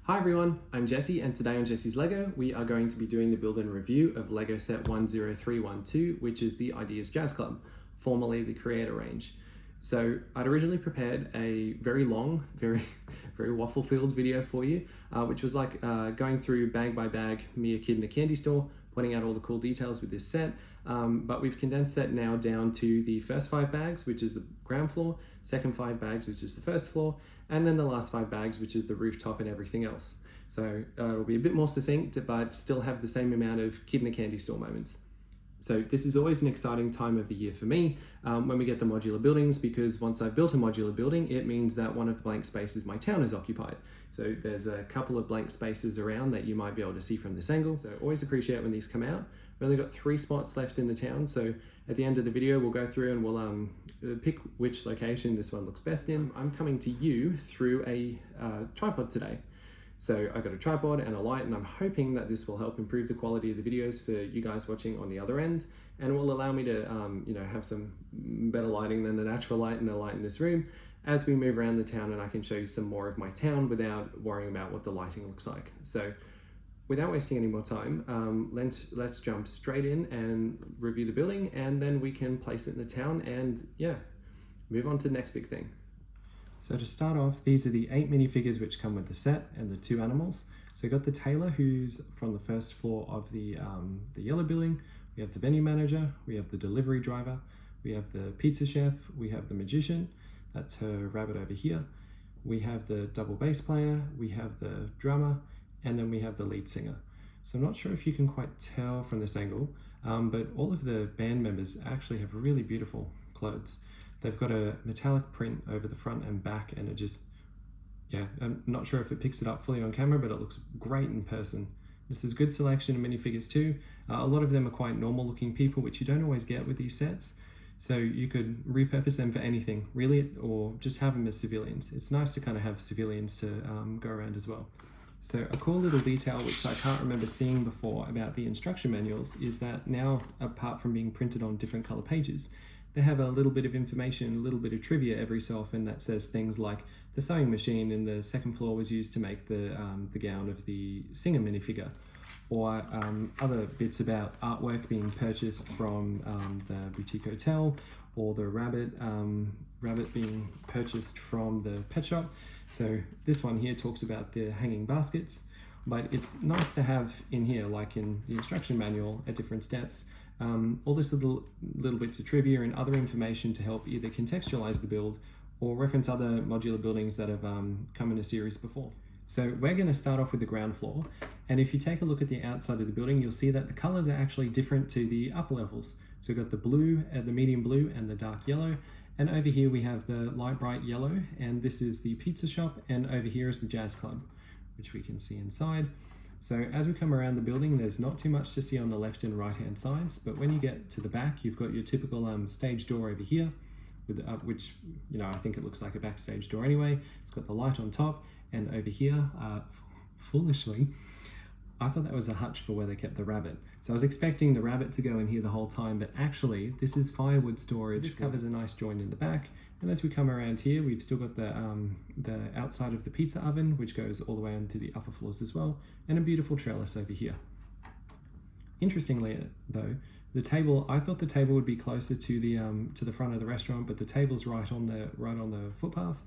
Hi everyone, I'm Jesse, and today on Jesse's Lego we are going to be doing the build and review of Lego set 10312, which is the Ideas Jazz Club, formerly the Creator range. So I'd originally prepared a very long, very waffle-filled video for you, which was like going through bag by bag, me a kid in a candy store, pointing out all the cool details with this set. But we've condensed that now down to the first 5 bags, which is the ground floor, second 5 bags, which is the first floor, and then the last 5 bags, which is the rooftop and everything else. So it'll be a bit more succinct, but still have the same amount of kid in a candy store moments. So this is always an exciting time of the year for me when we get the modular buildings, because once I've built a modular building, it means that one of the blank spaces my town is occupied. So there's a couple of blank spaces around that you might be able to see from this angle. So always appreciate when these come out. We've only got 3 spots left in the town. So at the end of the video, we'll go through and we'll pick which location this one looks best in. I'm coming to you through a tripod today. So I got a tripod and a light, and I'm hoping that this will help improve the quality of the videos for you guys watching on the other end, and will allow me to have some better lighting than the natural light and the light in this room as we move around the town, and I can show you some more of my town without worrying about what the lighting looks like. So without wasting any more time, let's jump straight in and review the building, and then we can place it in the town and move on to the next big thing. So to start off, these are the 8 minifigures which come with the set and the 2 animals. So we've got the tailor, who's from the first floor of the yellow building. We have the venue manager, we have the delivery driver, we have the pizza chef, we have the magician, that's her rabbit over here. We have the double bass player, we have the drummer, and then we have the lead singer. So I'm not sure if you can quite tell from this angle, but all of the band members actually have really beautiful clothes. They've got a metallic print over the front and back, and it just, I'm not sure if it picks it up fully on camera, but it looks great in person. This is good selection of minifigures too. A lot of them are quite normal looking people, which you don't always get with these sets. So you could repurpose them for anything, really, or just have them as civilians. It's nice to kind of have civilians to go around as well. So a cool little detail, which I can't remember seeing before about the instruction manuals, is that now, apart from being printed on different color pages, they have a little bit of information, a little bit of trivia every so often that says things like the sewing machine in the second floor was used to make the gown of the singer minifigure, or other bits about artwork being purchased from the boutique hotel, or the rabbit being purchased from the pet shop. So this one here talks about the hanging baskets, but it's nice to have in here, like in the instruction manual at different steps, all this little bits of trivia and other information to help either contextualize the build or reference other modular buildings that have come in a series before. So we're going to start off with the ground floor, and if you take a look at the outside of the building, you'll see that the colors are actually different to the upper levels. So we've got the blue, the medium blue, and the dark yellow, and over here we have the light bright yellow, and this is the pizza shop, and over here is the jazz club, which we can see inside. So as we come around the building, there's not too much to see on the left and right hand sides, but when you get to the back, you've got your typical stage door over here, with which, I think it looks like a backstage door anyway. It's got the light on top, and over here, foolishly, I thought that was a hutch for where they kept the rabbit. So I was expecting the rabbit to go in here the whole time, but actually this is firewood storage. This covers a nice joint in the back. And as we come around here, we've still got the outside of the pizza oven, which goes all the way onto the upper floors as well, and a beautiful trellis over here. Interestingly though, the table, I thought the table would be closer to the front of the restaurant, but the table's right on the footpath.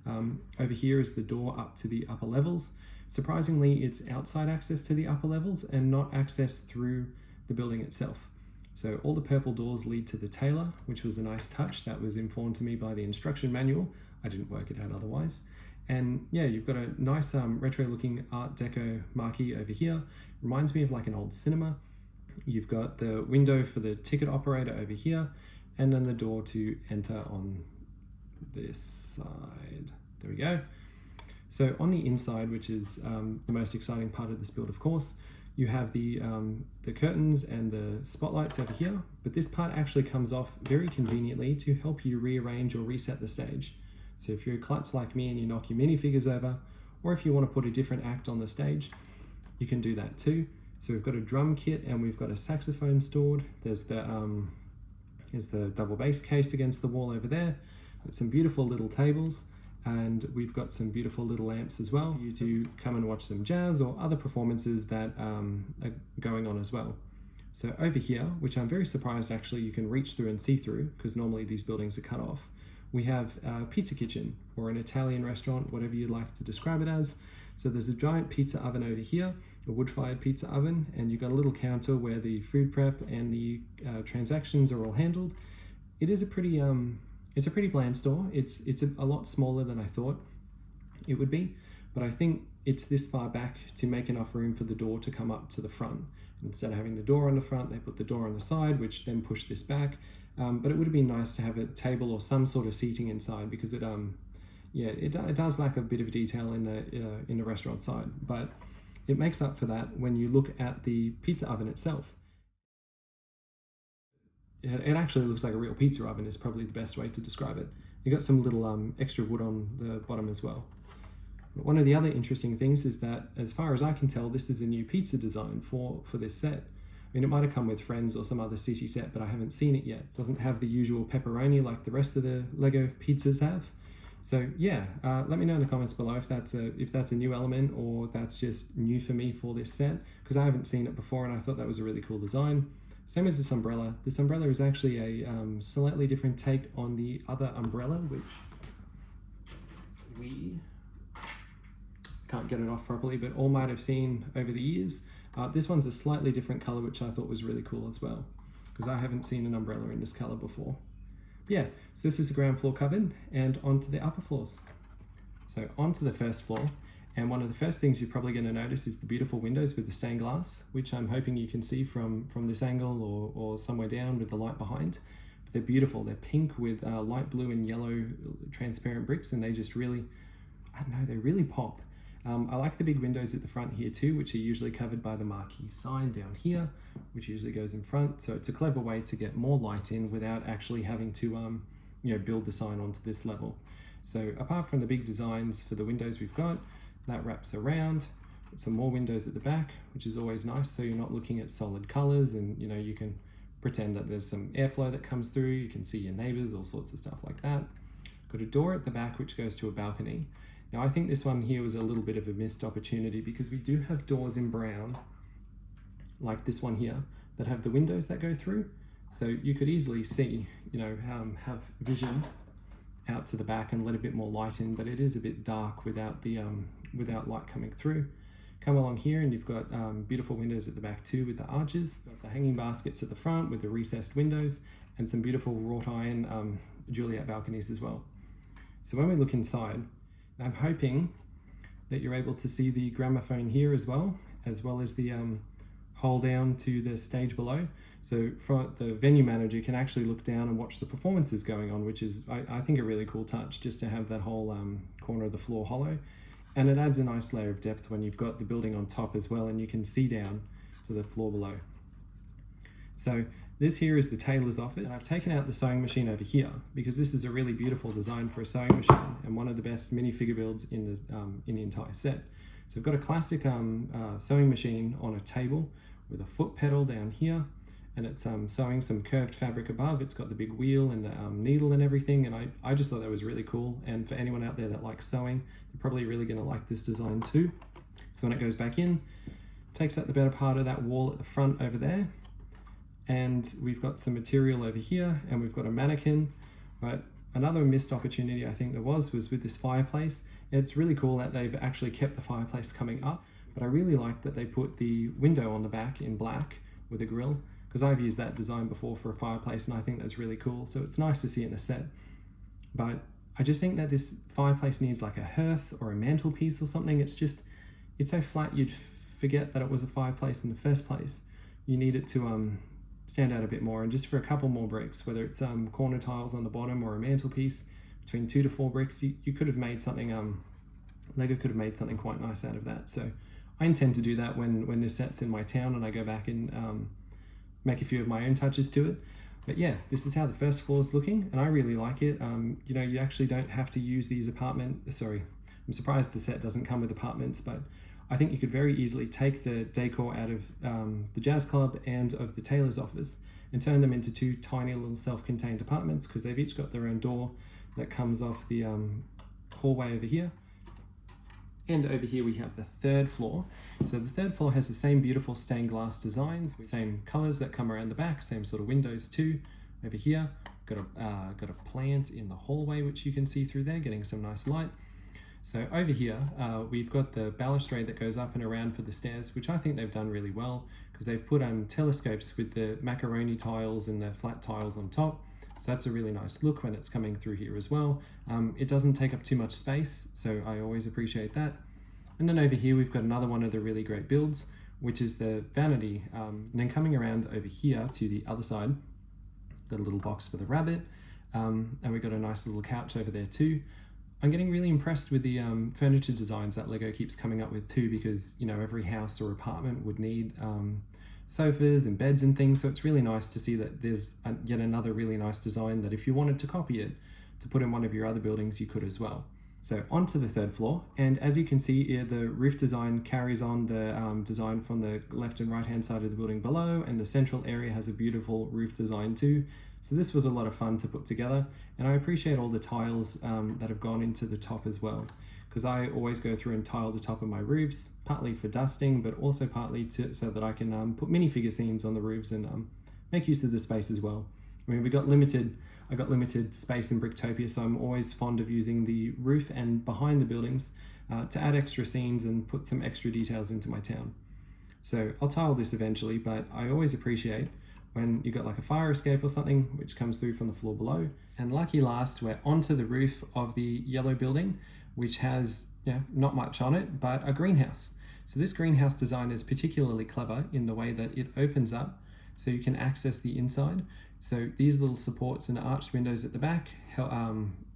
Over here is the door up to the upper levels. Surprisingly, it's outside access to the upper levels and not access through the building itself. So all the purple doors lead to the tailor, which was a nice touch that was informed to me by the instruction manual. I didn't work it out otherwise. And yeah, you've got a nice retro looking Art Deco marquee over here. Reminds me of like an old cinema. You've got the window for the ticket operator over here, and then the door to enter on this side. There we go. So on the inside, which is the most exciting part of this build, of course, you have the curtains and the spotlights over here, but this part actually comes off very conveniently to help you rearrange or reset the stage. So if you're a klutz like me and you knock your minifigures over, or if you want to put a different act on the stage, you can do that too. So we've got a drum kit and we've got a saxophone stored. There's the double bass case against the wall over there. Got some beautiful little tables. And we've got some beautiful little lamps as well for you to come and watch some jazz or other performances that are going on as well. So over here, which I'm very surprised actually you can reach through and see through, because normally these buildings are cut off, we have a pizza kitchen or an Italian restaurant, whatever you'd like to describe it as. So there's a giant pizza oven over here, a wood-fired pizza oven, and you've got a little counter where the food prep and the transactions are all handled. It is a pretty it's a pretty bland store. It's a lot smaller than I thought it would be, but I think it's this far back to make enough room for the door to come up to the front. Instead of having the door on the front, they put the door on the side, which then pushed this back. But it would have been nice to have a table or some sort of seating inside, because it does lack a bit of detail in the restaurant side. But it makes up for that when you look at the pizza oven itself. It actually looks like a real pizza oven is probably the best way to describe it. You got some little extra wood on the bottom as well. But one of the other interesting things is that, as far as I can tell, this is a new pizza design for this set. I mean, it might have come with Friends or some other city set, but I haven't seen it yet. It doesn't have the usual pepperoni like the rest of the Lego pizzas have. So yeah, let me know in the comments below if that's a new element or that's just new for me for this set, because I haven't seen it before and I thought that was a really cool design. Same as this umbrella. This umbrella is actually a slightly different take on the other umbrella, which we can't get it off properly, but all might have seen over the years. This one's a slightly different color, which I thought was really cool as well, because I haven't seen an umbrella in this color before. But yeah, so this is the ground floor covered, and onto the upper floors. So onto the first floor, and one of the first things you're probably going to notice is the beautiful windows with the stained glass, which I'm hoping you can see from this angle or somewhere down with the light behind. But they're beautiful. They're pink with light blue and yellow transparent bricks, and they just really, I don't know, they really pop. I like the big windows at the front here too, which are usually covered by the marquee sign down here, which usually goes in front. So it's a clever way to get more light in without actually having to build the sign onto this level. So apart from the big designs for the windows we've got, that wraps around. Some more windows at the back, which is always nice, so you're not looking at solid colors, and you can pretend that there's some airflow that comes through. You can see your neighbors, all sorts of stuff like that. Got a door at the back which goes to a balcony. Now I think this one here was a little bit of a missed opportunity, because we do have doors in brown, like this one here, that have the windows that go through. So you could easily see, have vision out to the back and let a bit more light in, but it is a bit dark without the without light coming through. Come along here and you've got beautiful windows at the back too with the arches. Got the hanging baskets at the front with the recessed windows, and some beautiful wrought iron Juliet balconies as well. So when we look inside, I'm hoping that you're able to see the gramophone here as well as the hole down to the stage below. So for the venue manager can actually look down and watch the performances going on, which is, I think, a really cool touch, just to have that whole corner of the floor hollow. And it adds a nice layer of depth when you've got the building on top as well, and you can see down to the floor below. So this here is the tailor's office. And I've taken out the sewing machine over here because this is a really beautiful design for a sewing machine and one of the best minifigure builds in the entire set. So I've got a classic sewing machine on a table with a foot pedal down here, and it's sewing some curved fabric above. It's got the big wheel and the needle and everything, and I just thought that was really cool. And for anyone out there that likes sewing, they're probably really going to like this design too. So when it goes back in, takes out the better part of that wall at the front over there, and we've got some material over here, and we've got a mannequin. But another missed opportunity I think there was with this fireplace. It's really cool that they've actually kept the fireplace coming up, but I really like that they put the window on the back in black with a grill, because I've used that design before for a fireplace and I think that's really cool. So it's nice to see it in a set. But I just think that this fireplace needs like a hearth or a mantelpiece or something. It's so flat you'd forget that it was a fireplace in the first place. You need it to stand out a bit more, and just for a couple more bricks, whether it's corner tiles on the bottom or a mantelpiece, between 2 to 4 bricks, you could have made something, Lego could have made something quite nice out of that. So I intend to do that when this set's in my town and I go back and make a few of my own touches to it. But yeah, this is how the first floor is looking, and I really like it. You actually don't have to use these I'm surprised the set doesn't come with apartments, but I think you could very easily take the decor out of the jazz club and of the tailor's office and turn them into 2 tiny little self-contained apartments, because they've each got their own door that comes off the hallway over here. And over here we have the third floor. So the third floor has the same beautiful stained glass designs, same colors that come around the back, same sort of windows too. Over here, got a plant in the hallway, which you can see through there, getting some nice light. So over here, we've got the balustrade that goes up and around for the stairs, which I think they've done really well because they've put telescopes with the macaroni tiles and the flat tiles on top. So that's a really nice look when it's coming through here as well. It doesn't take up too much space, so I always appreciate that. And then over here, we've got another one of the really great builds, which is the vanity. And then coming around over here to the other side, got a little box for the rabbit, and we've got a nice little couch over there too. I'm getting really impressed with the furniture designs that LEGO keeps coming up with too, because every house or apartment would need sofas and beds and things, so it's really nice to see that there's yet another really nice design that if you wanted to copy it to put in one of your other buildings, you could as well. So onto the third floor, and as you can see here, the roof design carries on the design from the left and right hand side of the building below, and the central area has a beautiful roof design too. So this was a lot of fun to put together, and I appreciate all the tiles that have gone into the top as well, because I always go through and tile the top of my roofs, partly for dusting, but also partly so that I can put minifigure scenes on the roofs and make use of the space as well. I mean, I got limited space in Bricktopia, so I'm always fond of using the roof and behind the buildings to add extra scenes and put some extra details into my town. So I'll tile this eventually, but I always appreciate when you got like a fire escape or something which comes through from the floor below. And lucky last, we're onto the roof of the yellow building, which has not much on it, but a greenhouse. So this greenhouse design is particularly clever in the way that it opens up so you can access the inside. So these little supports and arched windows at the back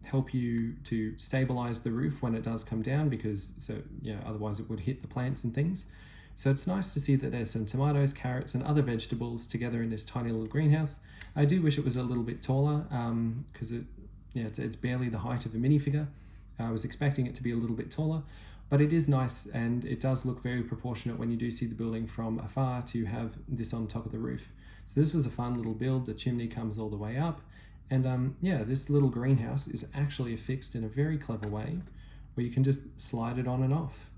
help you to stabilize the roof when it does come down, because otherwise it would hit the plants and things. So it's nice to see that there's some tomatoes, carrots, and other vegetables together in this tiny little greenhouse. I do wish it was a little bit taller because it's barely the height of a minifigure. I was expecting it to be a little bit taller, but it is nice, and it does look very proportionate when you do see the building from afar to have this on top of the roof. So this was a fun little build. The chimney comes all the way up, and this little greenhouse is actually affixed in a very clever way where you can just slide it on and off.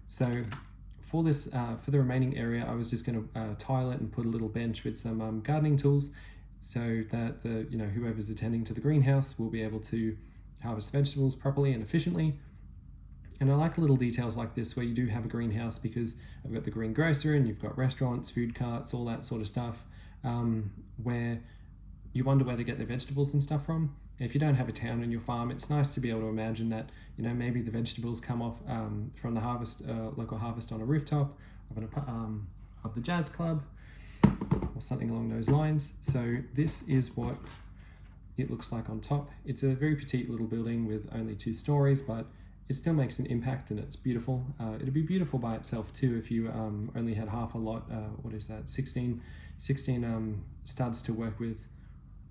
So for this, for the remaining area, I was just going to tile it and put a little bench with some gardening tools, so that whoever's attending to the greenhouse will be able to harvest vegetables properly and efficiently. And I like little details like this where you do have a greenhouse, because I've got the greengrocer and you've got restaurants, food carts, all that sort of stuff, where you wonder where they get their vegetables and stuff from. If you don't have a town in your farm, it's nice to be able to imagine that maybe the vegetables come off from the local harvest on a rooftop of the jazz club or something along those lines. So this is what it looks like on top. It's a very petite little building with only 2 stories, but it still makes an impact, and it's beautiful. It'd be beautiful by itself too if you only had half a lot. 16 studs to work with.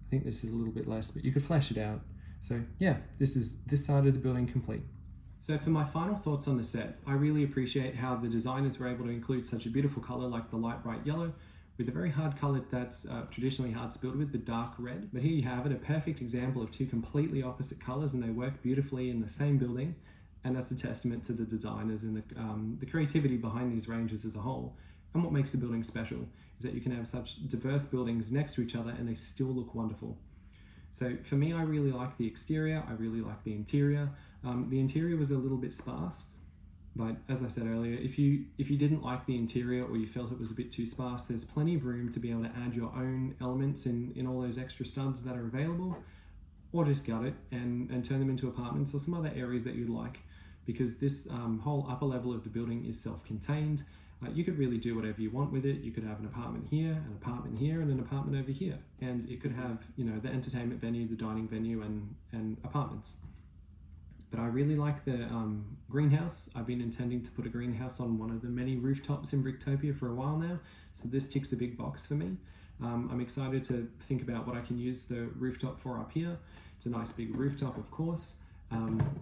I think this is a little bit less, but you could flesh it out. So yeah, this is this side of the building complete. So for my final thoughts on the set, I really appreciate how the designers were able to include such a beautiful color like the light bright yellow with a very hard color that's traditionally hard to build with, the dark red. But here you have it, a perfect example of 2 completely opposite colors, and they work beautifully in the same building. And that's a testament to the designers and the creativity behind these ranges as a whole. And what makes the building special is that you can have such diverse buildings next to each other and they still look wonderful. So for me, I really like the exterior, I really like the interior. The interior was a little bit sparse, but as I said earlier, if you didn't like the interior or you felt it was a bit too sparse, there's plenty of room to be able to add your own elements in all those extra studs that are available, or just gut it and turn them into apartments or some other areas that you'd like. Because this whole upper level of the building is self-contained. You could really do whatever you want with it. You could have an apartment here, and an apartment over here. And it could have, the entertainment venue, the dining venue, and apartments. But I really like the greenhouse. I've been intending to put a greenhouse on one of the many rooftops in Bricktopia for a while now. So this ticks a big box for me. I'm excited to think about what I can use the rooftop for up here. It's a nice big rooftop, of course.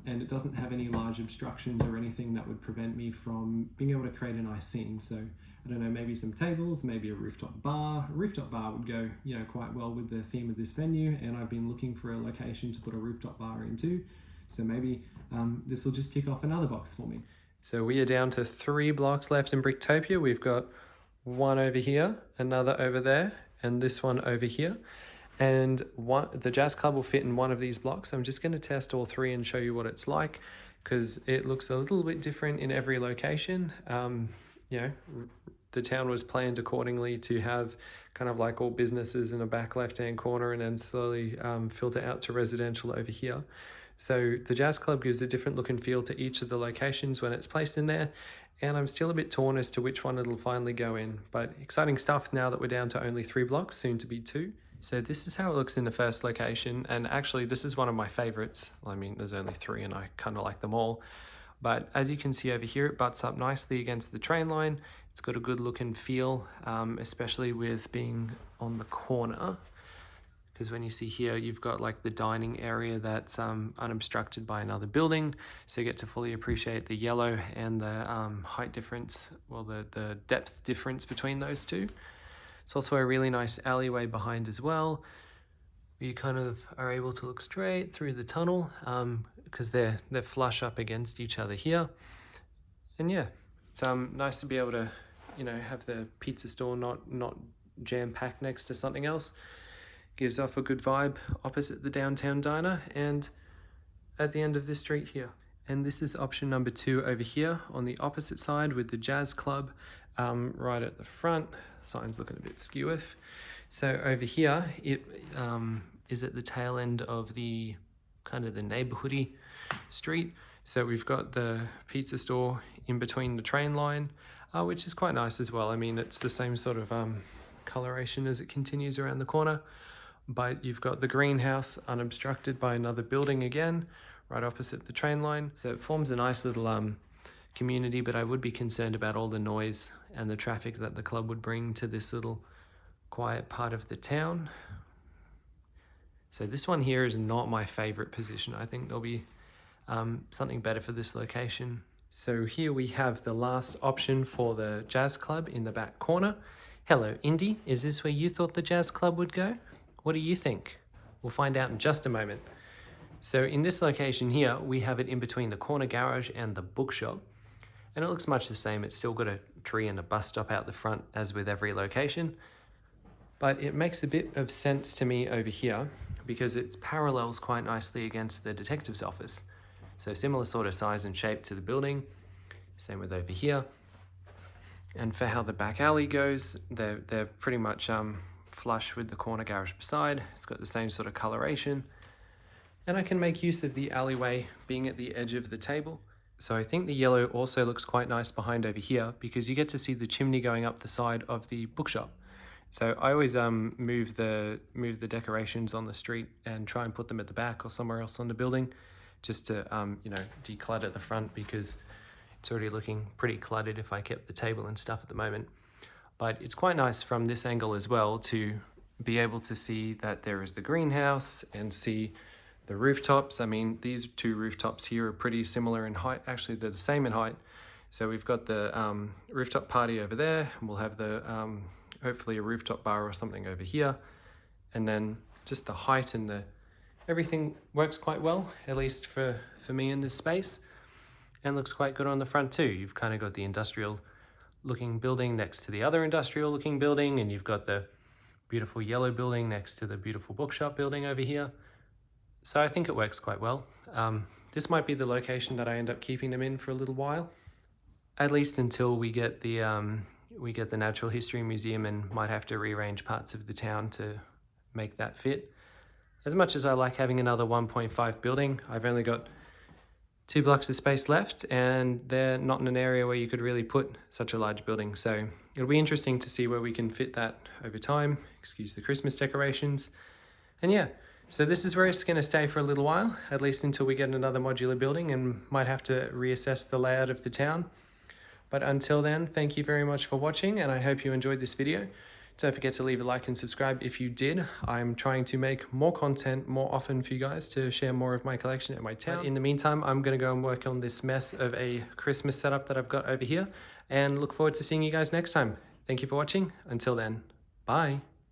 And it doesn't have any large obstructions or anything that would prevent me from being able to create a nice scene. So I don't know, maybe some tables, maybe a rooftop bar. A rooftop bar would go, quite well with the theme of this venue. And I've been looking for a location to put a rooftop bar into. So maybe this will just kick off another box for me. So we are down to 3 blocks left in Bricktopia. We've got one over here, another over there, and this one over here. And the Jazz Club will fit in one of these blocks. I'm just going to test all 3 and show you what it's like, because it looks a little bit different in every location. You know, the town was planned accordingly to have kind of like all businesses in a back left-hand corner and then slowly filter out to residential over here. So the Jazz Club gives a different look and feel to each of the locations when it's placed in there, and I'm still a bit torn as to which one it'll finally go in. But exciting stuff now that we're down to only 3 blocks, soon to be 2. So this is how it looks in the first location, and actually this is one of my favorites. I mean, there's only 3 and I kind of like them all. But as you can see over here, it butts up nicely against the train line. It's got a good look and feel, especially with being on the corner. Because when you see here, you've got like the dining area that's unobstructed by another building. So you get to fully appreciate the yellow and the height difference, well, the depth difference between those two. It's also a really nice alleyway behind as well. You kind of are able to look straight through the tunnel because they're flush up against each other here. And yeah, it's nice to be able to, you know, have the pizza store not jam-packed next to something else. Gives off a good vibe opposite the downtown diner and at the end of this street here. And this is option number 2 over here on the opposite side with the Jazz Club right at the front. Sign's looking a bit skew-iff. So over here, it is at the tail end of the kind of the neighborhoody street. So we've got the pizza store in between the train line, which is quite nice as well. I mean, it's the same sort of coloration as it continues around the corner. But you've got the greenhouse unobstructed by another building again, right opposite the train line. So it forms a nice little community, but I would be concerned about all the noise and the traffic that the club would bring to this little quiet part of the town. So this one here is not my favorite position. I think there'll be something better for this location. So here we have the last option for the Jazz Club in the back corner. Hello, Indy. Is this where you thought the Jazz Club would go? What do you think? We'll find out in just a moment. So in this location here, we have it in between the corner garage and the bookshop. And it looks much the same. It's still got a tree and a bus stop out the front as with every location. But it makes a bit of sense to me over here because it parallels quite nicely against the detective's office. So similar sort of size and shape to the building. Same with over here. And for how the back alley goes, they're pretty much flush with the corner garage beside. It's got the same sort of coloration. And I can make use of the alleyway being at the edge of the table. So I think the yellow also looks quite nice behind over here because you get to see the chimney going up the side of the bookshop. So I always move the decorations on the street and try and put them at the back or somewhere else on the building just to you know, declutter the front because it's already looking pretty cluttered if I kept the table and stuff at the moment. But it's quite nice from this angle as well to be able to see that there is the greenhouse and see the rooftops. I mean, these 2 rooftops here are pretty similar in height. Actually, they're the same in height. So we've got the rooftop party over there, and we'll have the hopefully a rooftop bar or something over here. And then just the height and everything works quite well, at least for me in this space, and looks quite good on the front too. You've kind of got the industrial looking building next to the other industrial looking building, and you've got the beautiful yellow building next to the beautiful bookshop building over here. So I think it works quite well. This might be the location that I end up keeping them in for a little while, at least until we get the Natural History Museum and might have to rearrange parts of the town to make that fit. As much as I like having another 1.5 building, I've only got 2 blocks of space left, and they're not in an area where you could really put such a large building. So it'll be interesting to see where we can fit that over time. Excuse the Christmas decorations. And yeah, so this is where it's going to stay for a little while, at least until we get another modular building and might have to reassess the layout of the town. But until then, thank you very much for watching, and I hope you enjoyed this video. Don't forget to leave a like and subscribe if you did. I'm trying to make more content more often for you guys to share more of my collection at my town. But in the meantime, I'm going to go and work on this mess of a Christmas setup that I've got over here, and look forward to seeing you guys next time. Thank you for watching. Until then, bye.